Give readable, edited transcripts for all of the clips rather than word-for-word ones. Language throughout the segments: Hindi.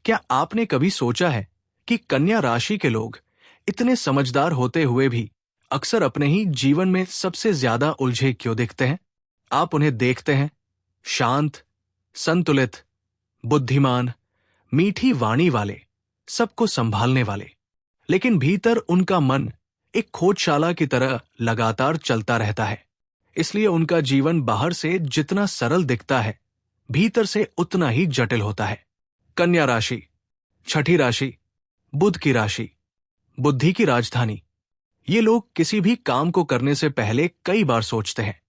क्या आपने कभी सोचा है कि कन्या राशि के लोग इतने समझदार होते हुए भी अक्सर अपने ही जीवन में सबसे ज्यादा उलझे क्यों दिखते हैं? आप उन्हें देखते हैं, शांत, संतुलित, बुद्धिमान, मीठी वाणी वाले, सबको संभालने वाले, लेकिन भीतर उनका मन एक खोजशाला की तरह लगातार चलता रहता है। इसलिए उनका जीवन बाहर से जितना सरल दिखता है, भीतर से उतना ही जटिल होता है। कन्या राशि, छठी राशि, बुध की राशि, बुद्धि की राजधानी। ये लोग किसी भी काम को करने से पहले कई बार सोचते हैं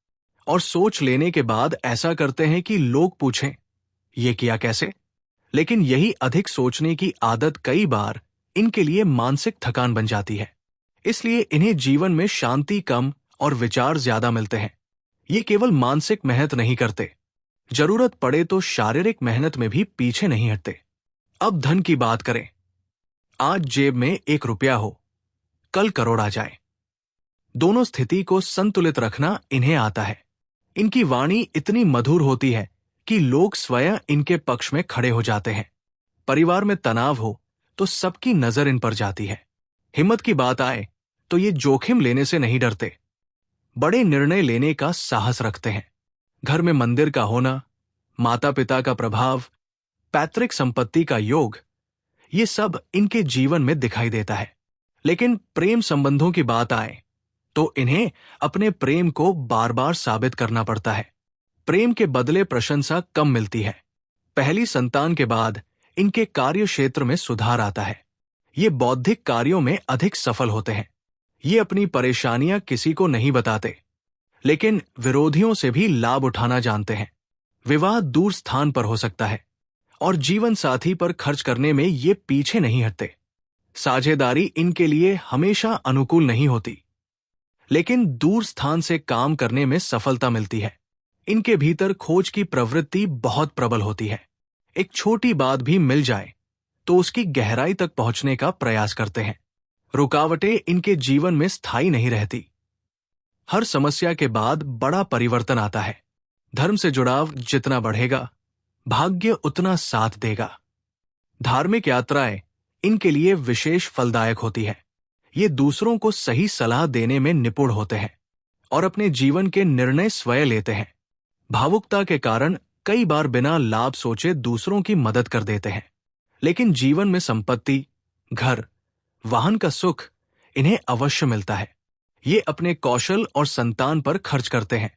और सोच लेने के बाद ऐसा करते हैं कि लोग पूछें, ये किया कैसे? लेकिन यही अधिक सोचने की आदत कई बार इनके लिए मानसिक थकान बन जाती है। इसलिए इन्हें जीवन में शांति कम और विचार ज्यादा मिलते हैं। ये केवल मानसिक मेहनत नहीं करते, जरूरत पड़े तो शारीरिक मेहनत में भी पीछे नहीं हटते। अब धन की बात करें। आज जेब में 1 रुपया हो, कल करोड़ आ जाए। दोनों स्थिति को संतुलित रखना इन्हें आता है। इनकी वाणी इतनी मधुर होती है कि लोग स्वयं इनके पक्ष में खड़े हो जाते हैं। परिवार में तनाव हो तो सबकी नजर इन पर जाती है। हिम्मत की बात आए तो ये जोखिम लेने से नहीं डरते, बड़े निर्णय लेने का साहस रखते हैं। घर में मंदिर का होना, माता पिता का प्रभाव, पैतृक संपत्ति का योग, ये सब इनके जीवन में दिखाई देता है। लेकिन प्रेम संबंधों की बात आए तो इन्हें अपने प्रेम को बार बार साबित करना पड़ता है। प्रेम के बदले प्रशंसा कम मिलती है। पहली संतान के बाद इनके कार्य क्षेत्र में सुधार आता है। ये बौद्धिक कार्यों में अधिक सफल होते हैं। ये अपनी परेशानियां किसी को नहीं बताते, लेकिन विरोधियों से भी लाभ उठाना जानते हैं। विवाह दूर स्थान पर हो सकता है और जीवन साथी पर खर्च करने में ये पीछे नहीं हटते। साझेदारी इनके लिए हमेशा अनुकूल नहीं होती, लेकिन दूर स्थान से काम करने में सफलता मिलती है। इनके भीतर खोज की प्रवृत्ति बहुत प्रबल होती है। एक छोटी बात भी मिल जाए तो उसकी गहराई तक पहुंचने का प्रयास करते हैं। रुकावटें इनके जीवन में स्थायी नहीं रहती। हर समस्या के बाद बड़ा परिवर्तन आता है। धर्म से जुड़ाव जितना बढ़ेगा, भाग्य उतना साथ देगा। धार्मिक यात्राएं इनके लिए विशेष फलदायक होती है। ये दूसरों को सही सलाह देने में निपुण होते हैं और अपने जीवन के निर्णय स्वयं लेते हैं। भावुकता के कारण कई बार बिना लाभ सोचे दूसरों की मदद कर देते हैं, लेकिन जीवन में संपत्ति, घर, वाहन का सुख इन्हें अवश्य मिलता है। ये अपने कौशल और संतान पर खर्च करते हैं।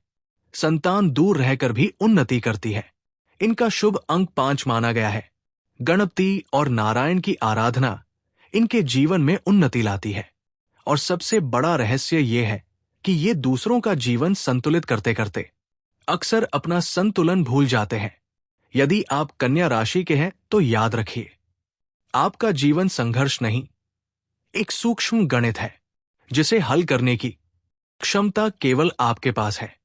संतान दूर रहकर भी उन्नति करती है। इनका शुभ अंक 5 माना गया है। गणपति और नारायण की आराधना इनके जीवन में उन्नति लाती है। और सबसे बड़ा रहस्य ये है कि ये दूसरों का जीवन संतुलित करते करते अक्सर अपना संतुलन भूल जाते हैं। यदि आप कन्या राशि के हैं तो याद रखिए, आपका जीवन संघर्ष नहीं, एक सूक्ष्म गणित है जिसे हल करने की क्षमता केवल आपके पास है।